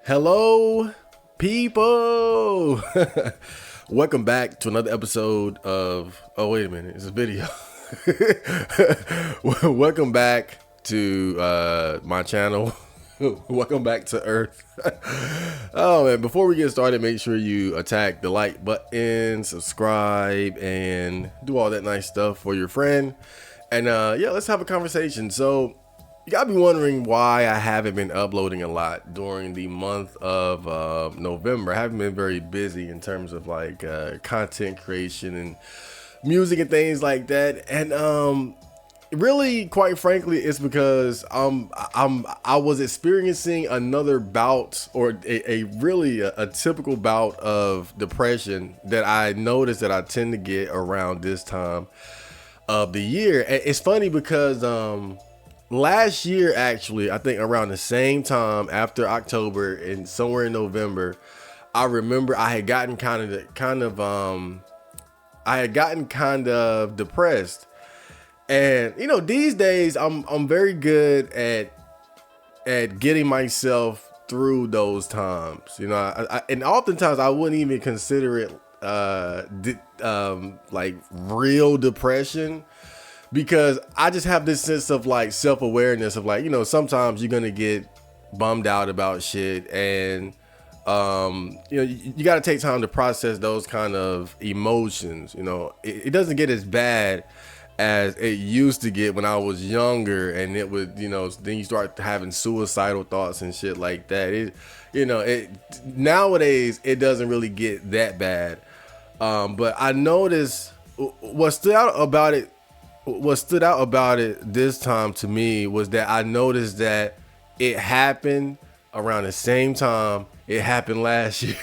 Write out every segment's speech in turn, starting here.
Hello, people. Welcome back to another episode of. Oh, wait a minute. It's a video. Welcome back to my channel. Welcome back to Earth. Oh, man. Before we get started, make sure you attack the like button, subscribe, and do all that nice stuff for your friend. And yeah, let's have a conversation. So, you gotta be wondering why I haven't been uploading a lot during the month of November. I haven't been very busy in terms of like content creation and music and things like that. And really, quite frankly, it's because I was experiencing another bout, or a typical bout of depression that I noticed that I tend to get around this time of the year. And it's funny because last year, actually, I think around the same time after October and somewhere in November, I remember I had gotten kind of depressed. And you know, these days I'm very good at getting myself through those times. You know, and oftentimes I wouldn't even consider it like real depression, because I just have this sense of like self-awareness of like, you know, sometimes you're gonna get bummed out about shit, and you know, you got to take time to process those kind of emotions. You know, it doesn't get as bad as it used to get when I was younger, and it would, you know, then you start having suicidal thoughts and shit like that. Nowadays it doesn't really get that bad. But I noticed what stood out about it this time to me was that I noticed that it happened around the same time it happened last year.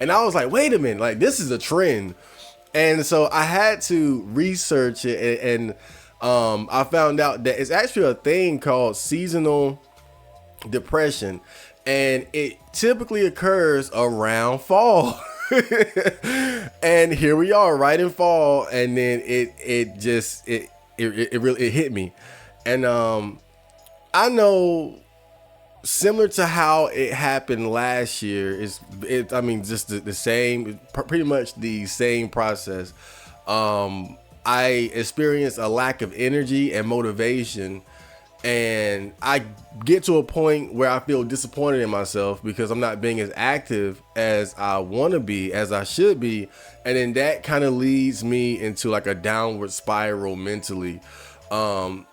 And I was like, wait a minute, like this is a trend. And so I had to research it, and I found out that it's actually a thing called seasonal depression, and it typically occurs around fall. And here we are right in fall, and then it really hit me. And I know, similar to how it happened last year, just the same, pretty much the same process. I experienced a lack of energy and motivation, and I get to a point where I feel disappointed in myself because I'm not being as active as I want to be, as I should be. And then that kind of leads me into like a downward spiral mentally. And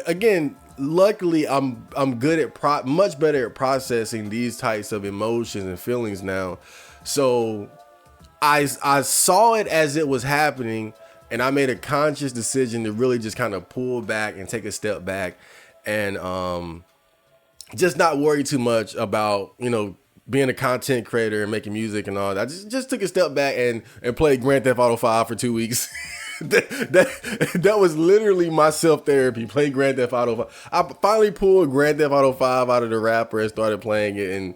again, luckily I'm good at much better at processing these types of emotions and feelings now. So I saw it as it was happening, and I made a conscious decision to really just kind of pull back and take a step back, and just not worry too much about, you know, being a content creator and making music and all that. I just took a step back and played Grand Theft Auto 5 for 2 weeks. that was literally my self-therapy. Play Grand Theft Auto 5. I finally pulled Grand Theft Auto 5 out of the wrapper and started playing it, and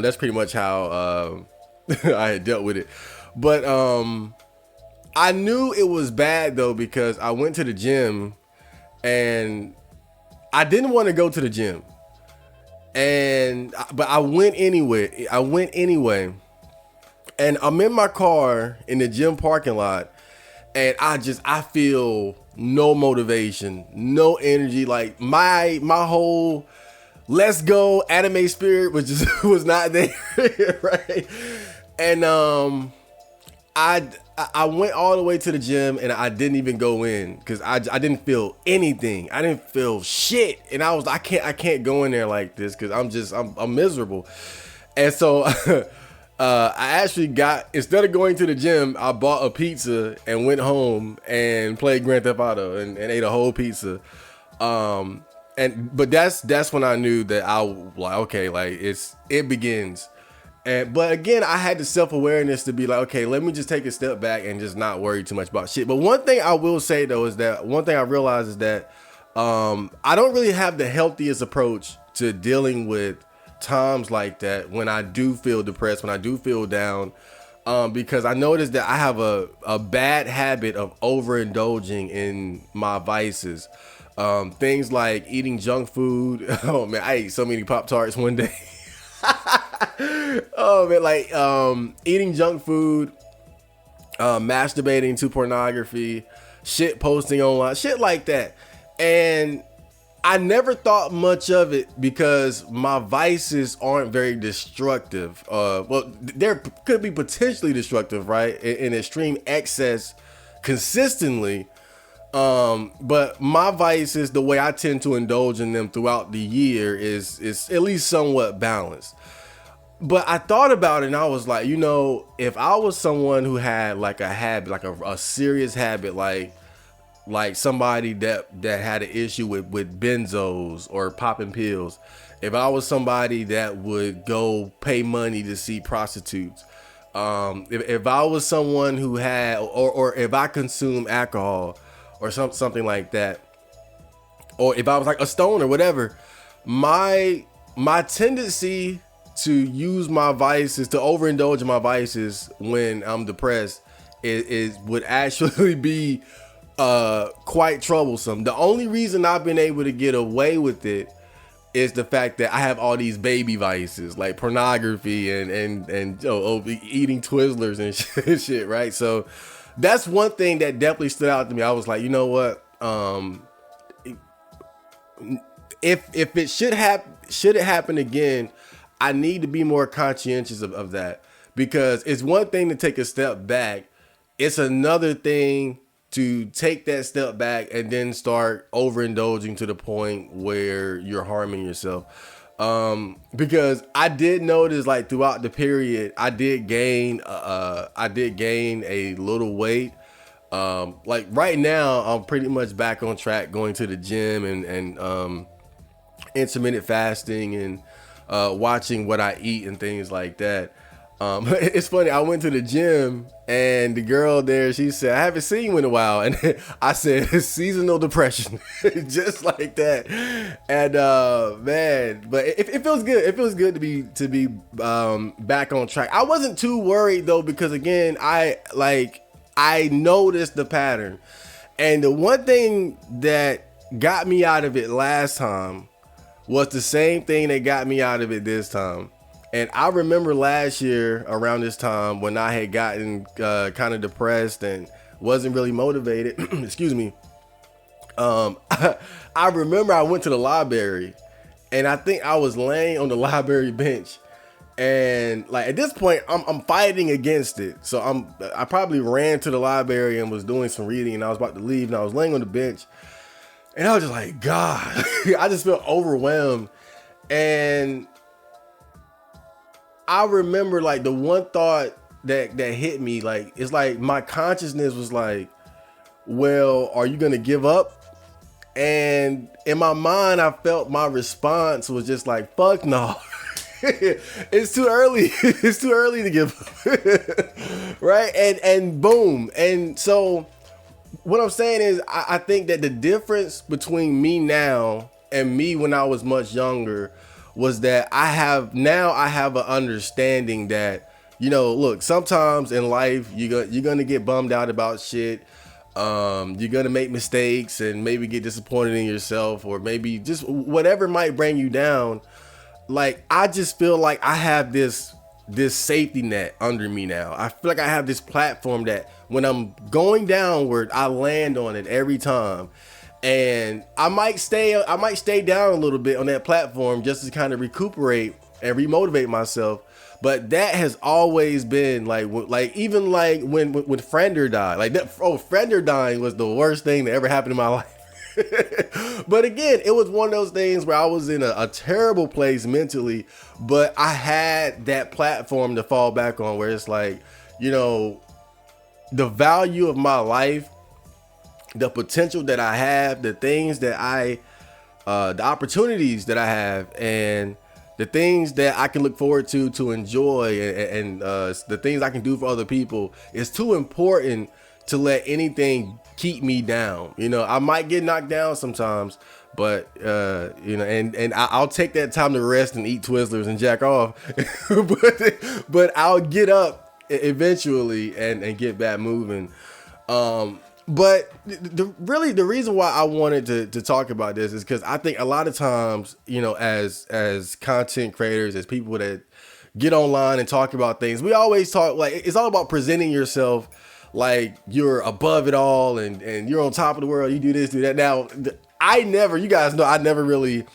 that's pretty much how I had dealt with it. But I knew it was bad though, because I went to the gym and I didn't want to go to the gym, but I went anyway. And I'm in my car in the gym parking lot, and I feel no motivation, no energy. Like my whole let's go anime spirit was not there, right? And I went all the way to the gym, and I didn't even go in because I didn't feel anything. I didn't feel shit, and I can't go in there like this because I'm miserable. And so I actually instead of going to the gym, I bought a pizza and went home and played Grand Theft Auto and ate a whole pizza. But that's when I knew that okay, like it begins. But again, I had the self-awareness to be like, okay, let me just take a step back and just not worry too much about shit. But one thing I will say though is that one thing I realized is that I don't really have the healthiest approach to dealing with times like that when I do feel depressed, when I do feel down, because I noticed that I have a bad habit of overindulging in my vices. Things like eating junk food. Oh man, I ate so many Pop-Tarts one day. Oh man, like eating junk food, masturbating to pornography, shit posting online, shit like that. And I never thought much of it because my vices aren't very destructive. Well, there could be potentially destructive, right? In extreme excess consistently. But my vices, the way I tend to indulge in them throughout the year is at least somewhat balanced. But I thought about it and I was like, if I was someone who had like a habit, like a serious habit, like somebody that had an issue with benzos or popping pills, if I was somebody that would go pay money to see prostitutes, if I was someone who had, or if I consume alcohol or something like that, or if I was like a stone or whatever, my tendency to use my vices, to overindulge in my vices when I'm depressed, is would actually be quite troublesome. The only reason I've been able to get away with it is the fact that I have all these baby vices like pornography and eating Twizzlers and shit, right? So that's one thing that definitely stood out to me. I was like, you know what? If it should it happen again, I need to be more conscientious of that, because it's one thing to take a step back. It's another thing to take that step back and then start overindulging to the point where you're harming yourself. Because I did notice, like, throughout the period, I did gain a little weight. Like right now, I'm pretty much back on track, going to the gym and intermittent fasting and watching what I eat and things like that. It's funny, I went to the gym and the girl there, she said, I haven't seen you in a while. And I said, seasonal depression, just like that. And man, but it feels good. It feels good to be back on track. I wasn't too worried though, because again, I noticed the pattern. And the one thing that got me out of it last time was the same thing that got me out of it this time. And I remember last year around this time when I had gotten kind of depressed and wasn't really motivated. Excuse me. I remember I went to the library and I think I was laying on the library bench, and like at this point I'm fighting against it. So I probably ran to the library and was doing some reading, and I was about to leave and I was laying on the bench and I was just like, God, I just felt overwhelmed. And I remember like the one thought that hit me, like, it's like my consciousness was like, well, are you gonna give up? And in my mind, I felt my response was just like, fuck no. It's too early. It's too early to give up. Right? And boom. And so what I'm saying is, I think that the difference between me now and me when I was much younger was that I have an understanding that, look, sometimes in life you're gonna get bummed out about shit. You're gonna make mistakes and maybe get disappointed in yourself, or maybe just whatever might bring you down. Like, I just feel like I have this safety net under me now. I feel like I have this platform that when I'm going downward, I land on it every time. And I might stay down a little bit on that platform just to kind of recuperate and remotivate myself. But that has always been like even like when Fender died, like that. Oh, Fender dying was the worst thing that ever happened in my life. But again, it was one of those things where I was in a terrible place mentally, but I had that platform to fall back on, where it's like, the value of my life, the potential that I have, the things that the opportunities that I have, and the things that I can look forward to enjoy, and the things I can do for other people is too important to let anything keep me down. I might get knocked down sometimes, but and I'll take that time to rest and eat Twizzlers and jack off. but I'll get up eventually and get back moving. But really the reason why I wanted to talk about this is because I think a lot of times, you know, as content creators, as people that get online and talk about things, we always talk like it's all about presenting yourself like you're above it all and you're on top of the world. You do this, do that. Now, you guys know, I never really,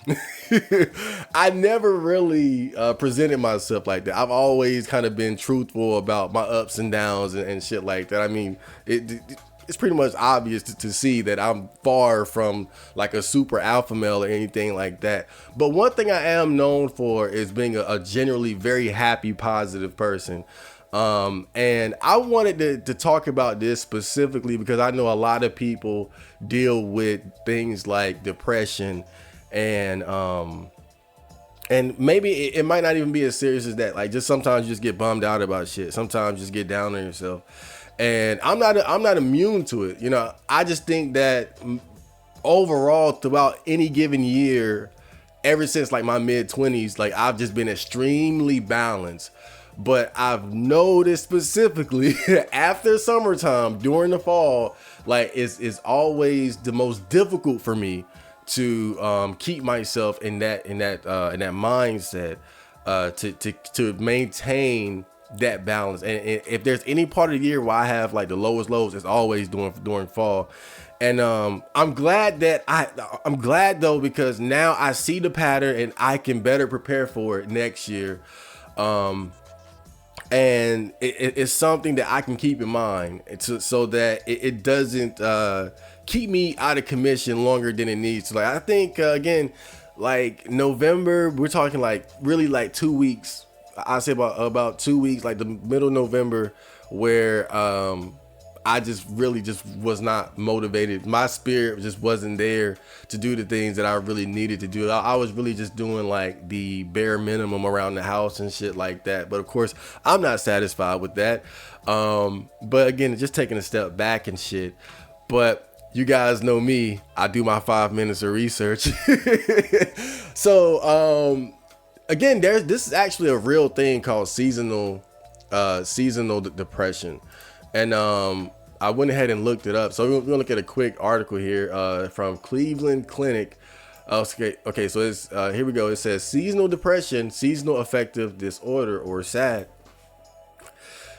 I never really presented myself like that. I've always kind of been truthful about my ups and downs and shit like that. I mean, it's pretty much obvious to see that I'm far from like a super alpha male or anything like that. But one thing I am known for is being a generally very happy, positive person. And I wanted to talk about this specifically because I know a lot of people deal with things like depression and maybe it might not even be as serious as that. Like just sometimes you just get bummed out about shit. Sometimes you just get down on yourself. And I'm not immune to it. You know, I just think that overall throughout any given year, ever since like my mid-20s, like I've just been extremely balanced. But I've noticed specifically after summertime, during the fall, like it's always the most difficult for me to keep myself in that mindset to maintain that balance. And if there's any part of the year where I have like the lowest lows, it's always during fall. And I'm glad though, because now I see the pattern and I can better prepare for it next year. And it's something that I can keep in mind so that it doesn't keep me out of commission longer than it needs to. Like I think again, like November, we're talking like really like 2 weeks. I say about 2 weeks, like the middle of November, where I just really just was not motivated. My spirit just wasn't there to do the things that I really needed to do. I was really just doing like the bare minimum around the house and shit like that. But of course, I'm not satisfied with that. But again, just taking a step back and shit. But you guys know me. I do my 5 minutes of research. So, again, this is actually a real thing called seasonal depression. And I went ahead and looked it up. So we're gonna look at a quick article here from Cleveland Clinic. Okay, so it's here we go. It says seasonal depression, seasonal affective disorder, or SAD.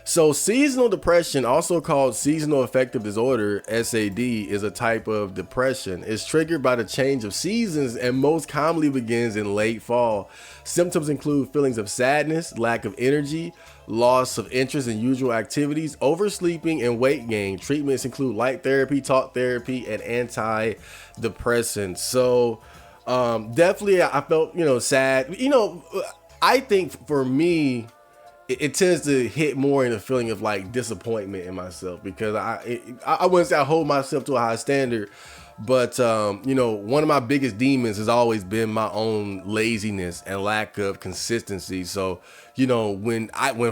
So seasonal depression, also called seasonal affective disorder, SAD, is a type of depression. It's triggered by the change of seasons and most commonly begins in late fall. Symptoms include feelings of sadness, lack of energy, loss of interest in usual activities, oversleeping, and weight gain. Treatments include light therapy, talk therapy, and antidepressants. So definitely I felt, sad. I think for me, it tends to hit more in a feeling of like disappointment in myself, because I wouldn't say I hold myself to a high standard, but one of my biggest demons has always been my own laziness and lack of consistency. So when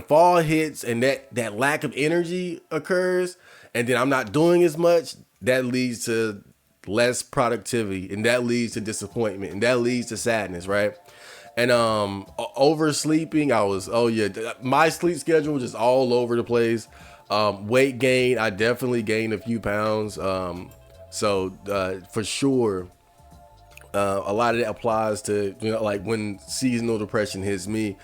fall hits and that lack of energy occurs, and then I'm not doing as much, that leads to less productivity, and that leads to disappointment, and that leads to sadness, right? And oversleeping, my sleep schedule was just all over the place. Weight gain, I definitely gained a few pounds. So for sure, a lot of that applies to, like when seasonal depression hits me.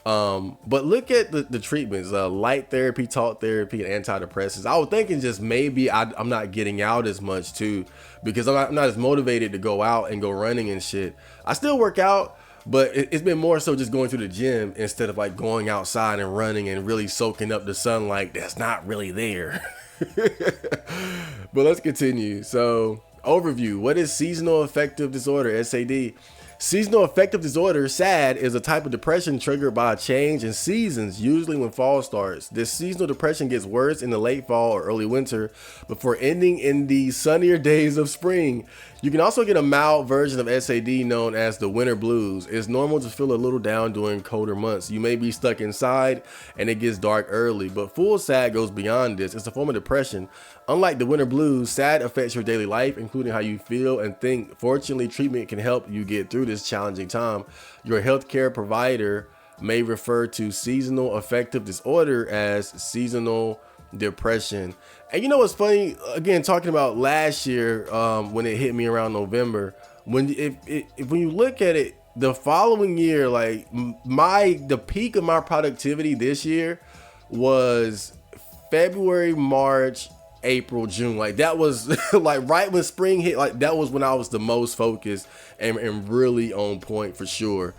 But look at the treatments, light therapy, talk therapy, and antidepressants. I was thinking just maybe I'm not getting out as much too, because I'm not as motivated to go out and go running and shit. I still work out, but it's been more so just going to the gym instead of like going outside and running and really soaking up the sunlight that's not really there. But let's continue. So, overview. What is seasonal affective disorder, SAD? Seasonal affective disorder, SAD, is a type of depression triggered by a change in seasons, usually when fall starts. This seasonal depression gets worse in the late fall or early winter before ending in the sunnier days of spring. You can also get a mild version of SAD known as the winter blues. It's normal to feel a little down during colder months. You may be stuck inside and it gets dark early, but full SAD goes beyond this. It's a form of depression. Unlike the winter blues, SAD affects your daily life, including how you feel and think. Fortunately, treatment can help you get through this challenging time. Your healthcare provider may refer to seasonal affective disorder as seasonal depression. And you know what's funny? Again, talking about last year, when it hit me around November, when when you look at it, the following year, like the peak of my productivity this year was February, March, April, June. Like that was like right when spring hit, like that was when I was the most focused and really on point for sure.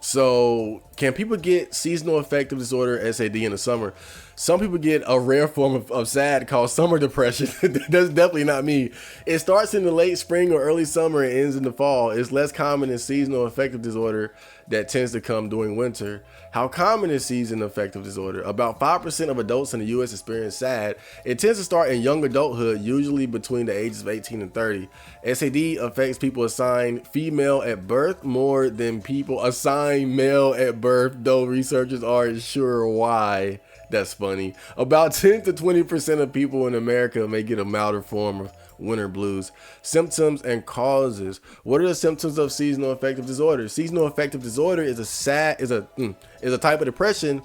So can people get seasonal affective disorder, SAD, in the summer? Some people get a rare form of SAD called summer depression. That's definitely not me. It starts in the late spring or early summer and ends in the fall. It's less common than seasonal affective disorder that tends to come during winter. How common is seasonal affective disorder? About 5% of adults in the U.S. experience SAD. It tends to start in young adulthood, usually between the ages of 18 and 30. SAD affects people assigned female at birth more than people assigned male at birth, though researchers aren't sure why. That's funny. About 10 to 20% of people in America may get a milder form of winter blues. Symptoms and causes. What are the symptoms of seasonal affective disorder? Seasonal affective disorder is a type of depression.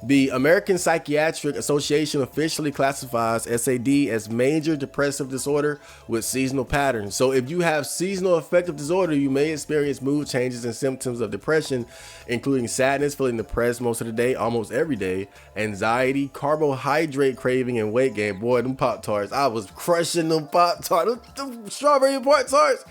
The American Psychiatric Association officially classifies SAD as major depressive disorder with seasonal patterns. So if you have seasonal affective disorder, you may experience mood changes and symptoms of depression, including sadness, feeling depressed most of the day, almost every day, anxiety, carbohydrate craving, and weight gain. Boy, them Pop-Tarts, I was crushing them Pop-Tarts, them strawberry Pop-Tarts.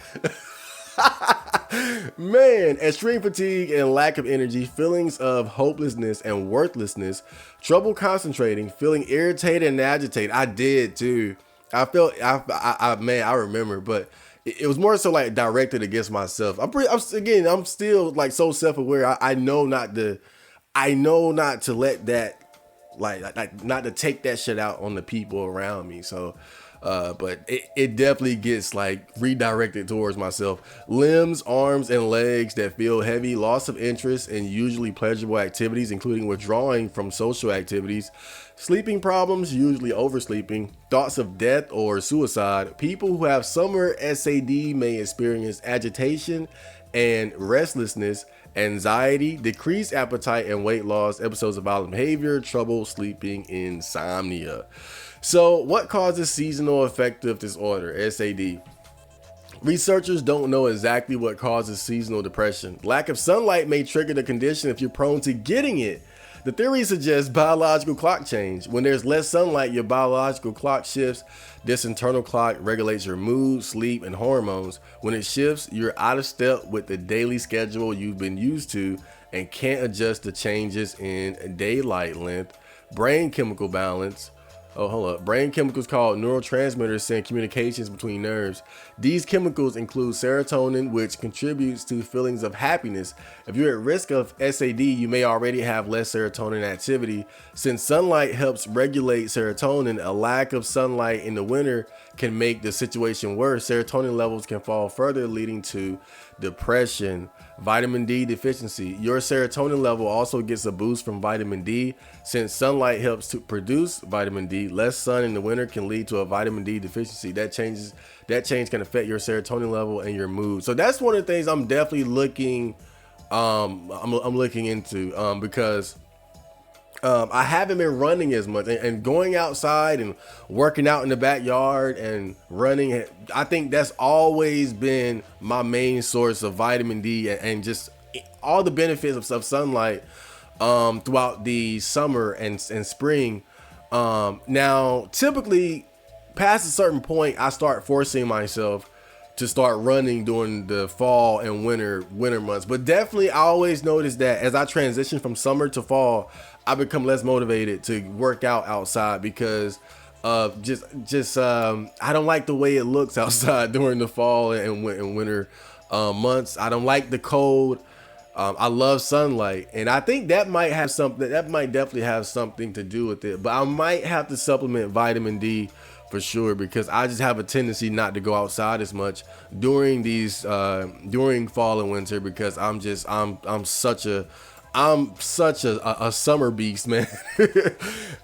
Man, extreme fatigue and lack of energy, feelings of hopelessness and worthlessness, trouble concentrating, feeling irritated and agitated. I did too. I felt, man, I remember, but it was more so like directed against myself. I'm still like so self-aware. I know not to let that, like not to take that shit out on the people around me. So, but it definitely gets like redirected towards myself. Limbs, arms, and legs that feel heavy, loss of interest in usually pleasurable activities, including withdrawing from social activities, sleeping problems, usually oversleeping, thoughts of death or suicide. People who have summer SAD may experience agitation and restlessness, anxiety, decreased appetite and weight loss, episodes of violent behavior, trouble sleeping, insomnia. So what causes seasonal affective disorder, SAD? Researchers don't know exactly what causes seasonal depression. Lack of sunlight may trigger the condition if you're prone to getting it. The theory suggests biological clock change. When there's less sunlight, your biological clock shifts. This internal clock regulates your mood, sleep, and hormones. When it shifts, you're out of step with the daily schedule you've been used to and can't adjust to changes in daylight length. Brain chemical balance. Brain chemicals called neurotransmitters send communications between nerves. These chemicals include serotonin, which contributes to feelings of happiness. If you're at risk of SAD, you may already have less serotonin activity. Since sunlight helps regulate serotonin, a lack of sunlight in the winter can make the situation worse. Serotonin levels can fall further, leading to depression. Vitamin D deficiency. Your serotonin level also gets a boost from vitamin D. Since sunlight helps to produce vitamin D, less sun in the winter can lead to a vitamin D deficiency. That change can affect your serotonin level and your mood. So that's one of the things I'm definitely looking I'm looking into because I haven't been running as much and going outside and working out in the backyard and running. I think that's always been my main source of vitamin D and just all the benefits of sunlight throughout the summer and spring. Now, typically past a certain point, I start forcing myself to start running during the fall and winter months. But definitely I always notice that as I transition from summer to fall, I become less motivated to work out outside because of just I don't like the way it looks outside during the fall and winter months. I don't like the cold. I love sunlight, and I think that might definitely have something to do with it. But I might have to supplement vitamin D for sure because I just have a tendency not to go outside as much during during fall and winter because I'm such a summer beast, man.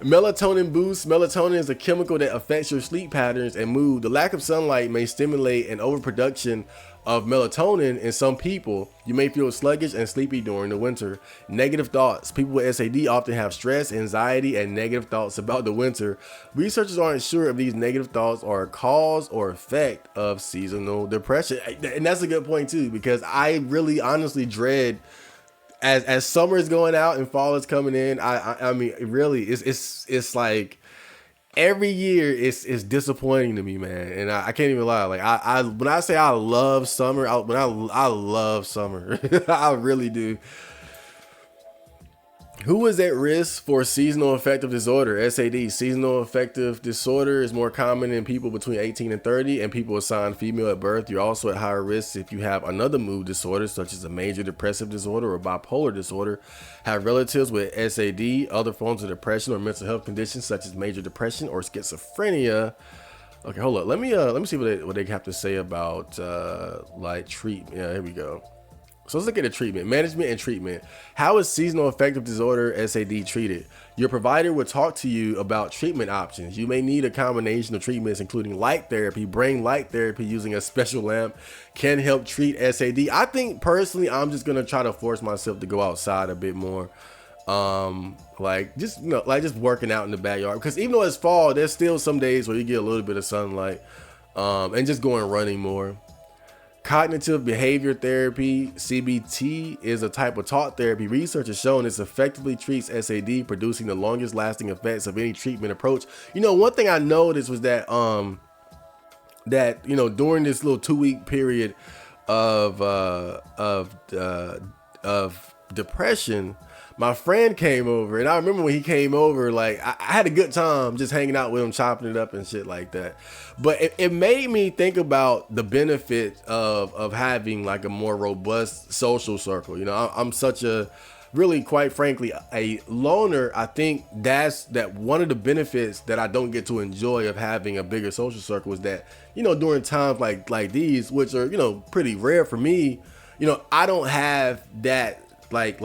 Melatonin boost. Melatonin is a chemical that affects your sleep patterns and mood. The lack of sunlight may stimulate an overproduction of melatonin in some people, you may feel sluggish and sleepy during the winter. Negative thoughts. People with SAD often have stress, anxiety, and negative thoughts about the winter. Researchers aren't sure if these negative thoughts are a cause or effect of seasonal depression. And that's a good point too, because I really honestly dread as summer is going out and fall is coming in. I mean, really, it's like every year it's disappointing to me, man. And I can't even lie. Like I when I say I love summer, I love summer. I really do. Who is at risk for seasonal affective disorder? SAD. Seasonal affective disorder is more common in people between 18 and 30 and people assigned female at birth. You're also at higher risk if you have another mood disorder, such as a major depressive disorder or bipolar disorder, have relatives with SAD, other forms of depression or mental health conditions such as major depression or schizophrenia. Okay, hold up. Let me see what they have to say about like treatment. Yeah, here we go. So let's look at the treatment, management and treatment. How is seasonal affective disorder SAD treated? Your provider will talk to you about treatment options. You may need a combination of treatments, including light therapy. Brain light therapy using a special lamp can help treat SAD. I think personally, I'm just gonna try to force myself to go outside a bit more. Like just just working out in the backyard. Because even though it's fall, there's still some days where you get a little bit of sunlight. And just going running more. Cognitive behavior therapy, CBT, is a type of talk therapy. Research has shown this effectively treats SAD, producing the longest lasting effects of any treatment approach. One thing I noticed was that during this little 2-week period of depression, my friend came over, and I remember when he came over, like I had a good time just hanging out with him, chopping it up and shit like that. But it made me think about the benefit of having like a more robust social circle. I'm such a, really quite frankly, a loner. I think that's one of the benefits that I don't get to enjoy of having a bigger social circle is that, during times like these, which are, pretty rare for me, I don't have that like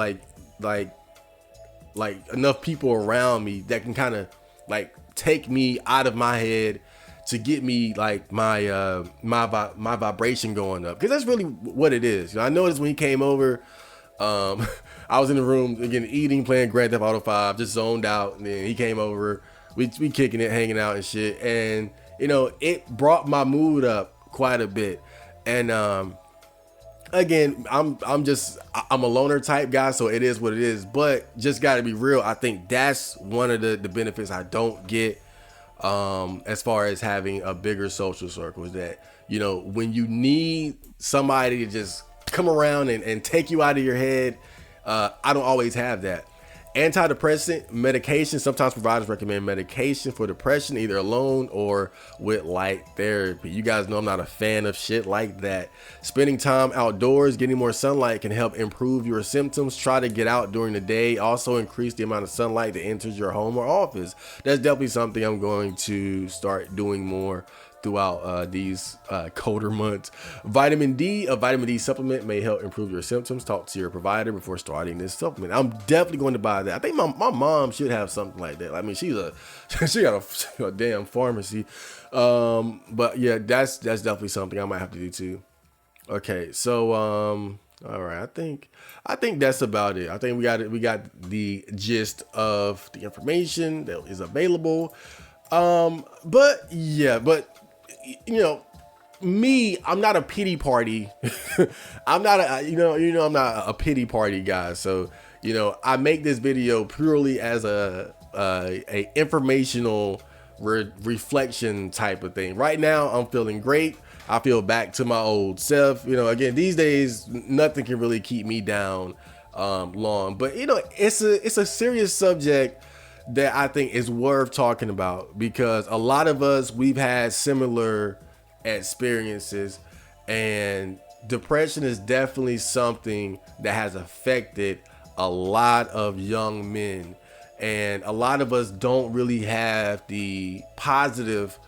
enough people around me that can kind of like take me out of my head to get me like my vibration going up, because that's really what it is. I noticed when he came over, I was in the room again eating, playing Grand Theft Auto 5, just zoned out, and then he came over, we kicking it, hanging out and shit, and it brought my mood up quite a bit. And again, I'm a loner type guy, so it is what it is. But just got to be real. I think that's one of the benefits I don't get as far as having a bigger social circle, is that, when you need somebody to just come around and take you out of your head, I don't always have that. Antidepressant medication. Sometimes providers recommend medication for depression, either alone or with light therapy. You guys know I'm not a fan of shit like that. Spending time outdoors, getting more sunlight can help improve your symptoms. Try to get out during the day. Also increase the amount of sunlight that enters your home or office. That's definitely something I'm going to start doing more throughout these colder months. Vitamin D, a vitamin D supplement may help improve your symptoms. Talk to your provider before starting this supplement. I'm definitely going to buy that. I think my mom should have something like that. I mean, she got a damn pharmacy. But yeah, that's definitely something I might have to do too. Okay, so all right, I think that's about it. I think we got the gist of the information that is available. But me, I'm not a pity party. I'm not I'm not a pity party guy. So, I make this video purely as a informational reflection type of thing. Right now, I'm feeling great. I feel back to my old self. Again, these days, nothing can really keep me down long. But, it's a serious subject that I think is worth talking about, because a lot of us, we've had similar experiences, and depression is definitely something that has affected a lot of young men, and a lot of us don't really have the positive,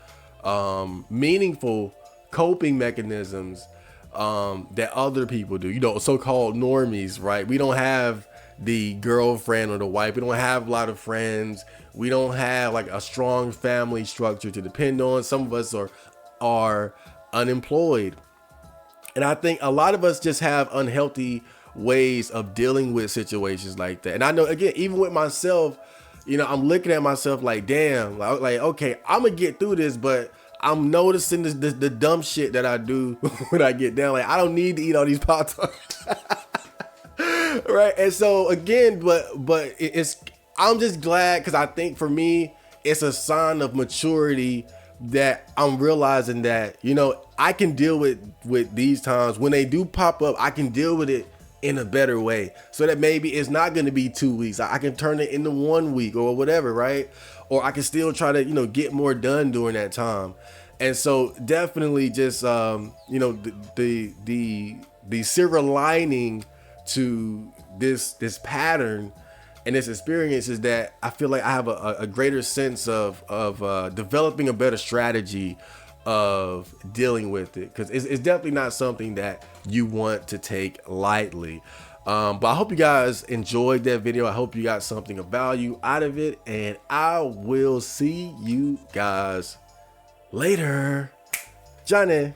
meaningful coping mechanisms that other people do, so-called normies, right? We don't have the girlfriend or the wife. We don't have a lot of friends. We don't have like a strong family structure to depend on. Some of us are unemployed, And I think a lot of us just have unhealthy ways of dealing with situations like that. And I know, again, even with myself, you know, I'm looking at myself like, damn, like okay, I'm gonna get through this, but I'm noticing the dumb shit that I do when I get down. Like, I don't need to eat all these Pop-Tarts. Right. And so again, but it's, I'm just glad, because I think for me, it's a sign of maturity that I'm realizing that, you know, I can deal with these times when they do pop up. I can deal with it in a better way, so that maybe it's not going to be 2 weeks. I can turn it into 1 week or whatever, right? Or I can still try to, you know, get more done during that time. And so definitely just you know, the silver lining to this pattern and this experience is that I feel like I have a greater sense of developing a better strategy of dealing with it, because it's definitely not something that you want to take lightly. But I hope you guys enjoyed that video. I hope you got something of value out of it, and I will see you guys later. Johnny.